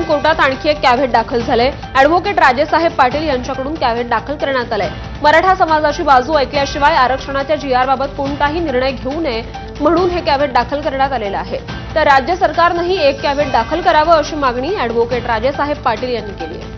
कोर्टात आणखी एक कॅव्हेट दाखल झालंय। अॅडव्होकेट राजेसाहेब पाटील यांच्याकडून कॅव्हेट दाखल करण्यात आलंय। मराठा समाजाची बाजू ऐकल्याशिवाय आरक्षणाच्या जीआरबाबत कोणताही निर्णय घेऊ नये म्हणून हे कॅव्हेट दाखल करण्यात आलेलं आहे। तर राज्य सरकारनंही एक कॅव्हेट दाखल करावं अशी मागणी अॅडव्होकेट राजेसाहेब पाटील यांनी केली आहे।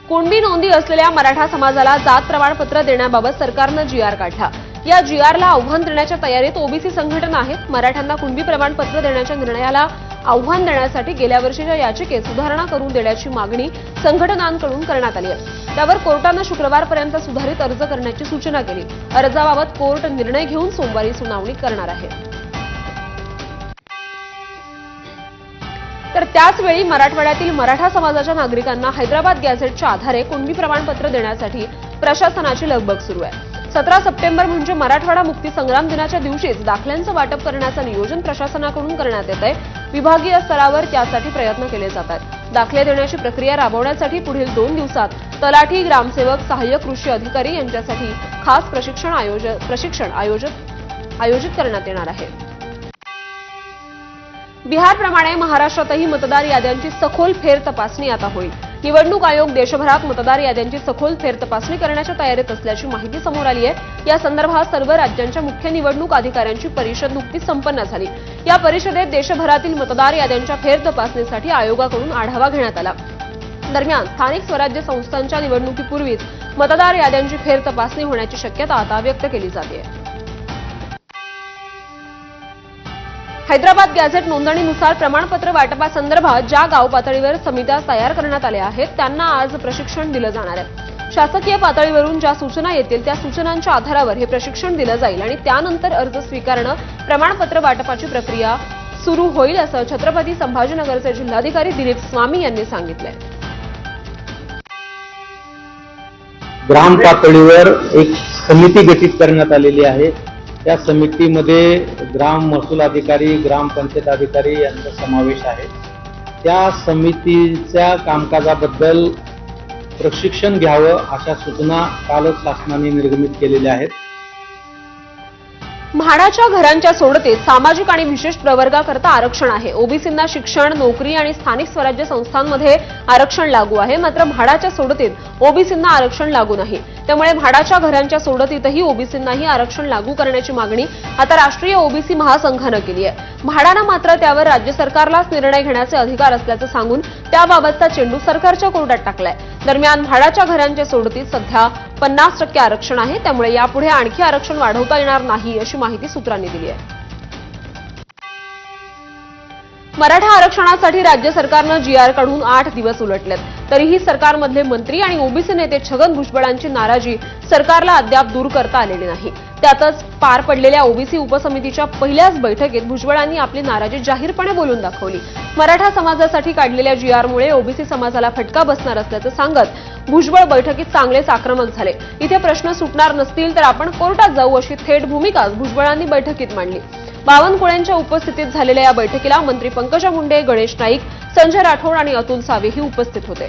कुणबी नोंदी असलेल्या मराठा समाजाला जात प्रमाणपत्र देण्याबाबत सरकारनं जीआर काढला। या जीआरला आव्हान देण्याच्या तयारीत ओबीसी संघटना आहेत। मराठ्यांना कुणबी प्रमाणपत्र देण्याच्या निर्णयाला आव्हान देण्यासाठी गेल्या वर्षीच्या याचिकेत सुधारणा करून देण्याची मागणी संघटनांकडून करण्यात आली आहे। त्यावर कोर्टानं शुक्रवारपर्यंत सुधारित अर्ज करण्याची सूचना केली। अर्जाबाबत कोर्ट निर्णय घेऊन सोमवारी सुनावणी करणार आहे। तर त्याचवेळी मराठवाड्यातील मराठा समाजाच्या नागरिकांना हैदराबाद गॅझेटच्या आधारे कुणबी प्रमाणपत्र देण्यासाठी प्रशासनाची लगबग सुरू आहे। 17 सप्टेंबर म्हणजे मराठवाडा मुक्ती संग्राम दिनाच्या दिवशीच दाखल्यांचं वाटप करण्याचं नियोजन प्रशासनाकडून करण्यात येत आहे। विभागीय स्तरावर त्यासाठी प्रयत्न केले जात आहेत। दाखले देण्याची प्रक्रिया राबवण्यासाठी पुढील 2 दिवसात तलाठी, ग्रामसेवक, सहाय्यक कृषी अधिकारी यांच्यासाठी खास प्रशिक्षण आयोजित करण्यात येणार आहे। बिहारप्रमाणे महाराष्ट्रातही मतदार याद्यांची सखोल फेर तपासणी आता होईल। निवडणूक आयोग देशभरात मतदार याद्यांची सखोल फेर तपासणी करण्याच्या तयारीत असल्याची माहिती समोर आली आहे। या संदर्भात सर्व राज्यांच्या मुख्य निवडणूक अधिकाऱ्यांची परिषद नुकतीच संपन्न झाली। या परिषदेत देशभरातील मतदार याद्यांच्या फेर तपासणीसाठी आयोगाकडून आढावा घेण्यात आला। दरम्यान स्थानिक स्वराज्य संस्थांच्या निवडणुकीपूर्वीच मतदार याद्यांची फेर तपासणी होण्याची शक्यता आता व्यक्त केली जाते। हैदराबाद गॅझेट नोंदणीनुसार प्रमाणपत्र वाटपासंदर्भात ज्या गाव पातळीवर समित्या तयार करण्यात आल्या आहेत त्यांना आज प्रशिक्षण दिलं जाणार आहे। शासकीय पातळीवरून ज्या सूचना येतील त्या सूचनांच्या आधारावर हे प्रशिक्षण दिलं जाईल आणि त्यानंतर अर्ज स्वीकारणं, प्रमाणपत्र वाटपाची प्रक्रिया सुरू होईल असं छत्रपती संभाजीनगरचे जिल्हाधिकारी दिलीप स्वामी यांनी सांगितलंय। ग्राम पातळीवर एक समिती गठीत करण्यात आलेली आहे। त्या समितीमध्ये ग्राम महसूल अधिकारी, ग्रामपंचायत अधिकारी यांचा समावेश आहे। त्या समितीच्या कामकाजाबद्दल प्रशिक्षण घ्यावं अशा सूचना कालच शासनाने निर्गमित केलेल्या आहेत। म्हाडाच्या घरांच्या सोडतीत सामाजिक आणि विशेष प्रवर्गाकरता आरक्षण आहे। ओबीसींना शिक्षण, नोकरी आणि स्थानिक स्वराज्य संस्थांमध्ये आरक्षण लागू आहे। मात्र म्हाडाच्या सोडतीत ओबीसींना आरक्षण लागू नाही। त्यामुळे म्हाडाच्या घरांच्या सोडतीतही ओबीसींनाही आरक्षण लागू करण्याची मागणी आता राष्ट्रीय ओबीसी महासंघानं केली आहे। म्हाडानं मात्र त्यावर राज्य सरकारलाच निर्णय घेण्याचे अधिकार असल्याचं सांगून त्याबाबतचा चेंडू सरकारच्या कोर्टात टाकलाय। दरम्यान म्हाडाच्या घरांच्या सोडतीत सध्या 50% आरक्षण आहे। त्यामुळे यापुढे आणखी आरक्षण वाढवता येणार नाही अशी माहिती सूत्रांनी दिली आहे। मराठा आरक्षणासाठी राज्य सरकारनं जीआर काढून 8 दिवस उलटलेत, तरीही सरकारमधले मंत्री आणि ओबीसी नेते छगन भुजबळांची नाराजी सरकारला अद्याप दूर करता आलेली नाही। त्यातच पार पडलेल्या ओबीसी उपसमितीच्या पहिल्याच बैठकीत भुजबळांनी आपली नाराजी जाहीरपणे बोलून दाखवली। मराठा समाजासाठी काढलेल्या जीआरमुळे ओबीसी समाजाला फटका बसणार असल्याचं सांगत भुजबळ बैठकीत चांगलेच आक्रमक झाले। इथे प्रश्न सुटणार नसतील तर आपण कोर्टात जाऊ अशी थेट भूमिका भुजबळांनी बैठकीत मांडली। बावनकुळेंच्या उपस्थितीत झालेल्या या बैठकीला मंत्री पंकजा मुंडे, गणेश नाईक, संजय राठोड आणि अतुल सावेही उपस्थित होते।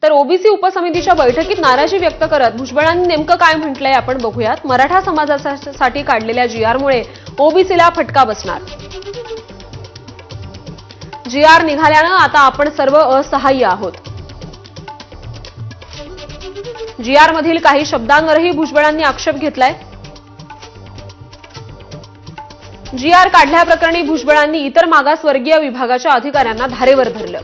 तर ओबीसी उपसमितीच्या बैठकीत नाराजी व्यक्त करत भुजबळांनी नेमकं काय म्हटलंय आपण बघूयात। मराठा समाजासाठी काढलेल्या जीआरमुळे ओबीसीला फटका बसणार। जीआर निघाल्यानं आता आपण सर्व असहाय्य आहोत। जीआर मधील काही शब्दांवरही भुजबळांनी आक्षेप घेतलाय। जीआर काढल्याप्रकरणी भुजबळांनी इतर मागासवर्गीय विभागाच्या अधिकाऱ्यांना धारेवर धरलं।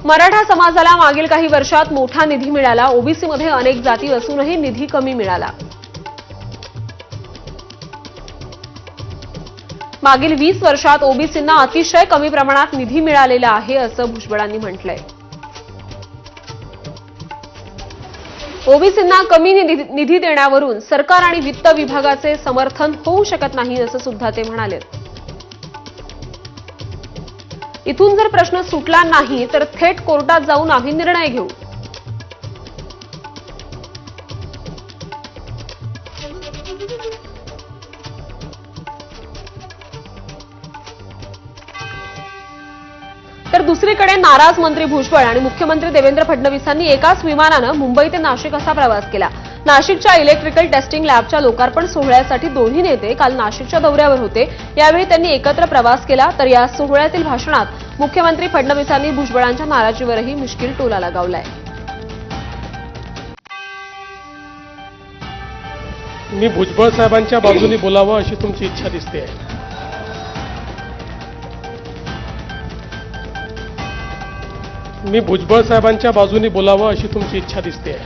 मराठा समाजाला मागील काही वर्षात मोठा निधी मिळाला। ओबीसीमध्ये अनेक जाती असूनही निधी कमी मिळाला। मागील 20 वर्षात ओबीसींना अतिशय कमी प्रमाणात निधी मिळालेला आहे असं भुजबळांनी म्हटलंय। ओबीसींना कमी निधी देण्यावरून सरकार आणि वित्त विभागाचे समर्थन होऊ शकत नाही असं सुद्धा ते म्हणाले। इथून जर प्रश्न सुटला नाही तर थेट कोर्टात जाऊन आम्ही निर्णय घेऊ। तर दुसरीकडे नाराज मंत्री भुजबळ आणि मुख्यमंत्री देवेंद्र फडणवीसांनी एकाच विमानानं मुंबई ते नाशिक असा प्रवास केला। नाशिकच्या इलेक्ट्रिकल टेस्टिंग लॅबच्या लोकार्पण सोहळ्यासाठी दोन्ही नेते काल नाशिकच्या दौऱ्यावर होते. यावेळी त्यांनी एकत्र प्रवास केला. तर या सोहळ्यातील भाषणात मुख्यमंत्री फडणवीसांनी भुजबळांच्या नाराजीवरही मिश्किल टोला लगावलाय. मी भुजबळ साहेबांच्या बाजूने बोलावं अशी तुमची इच्छा दिसते. मी भुजबळ साहेबांच्या बाजूने बोलावं अशी तुमची इच्छा दिसते.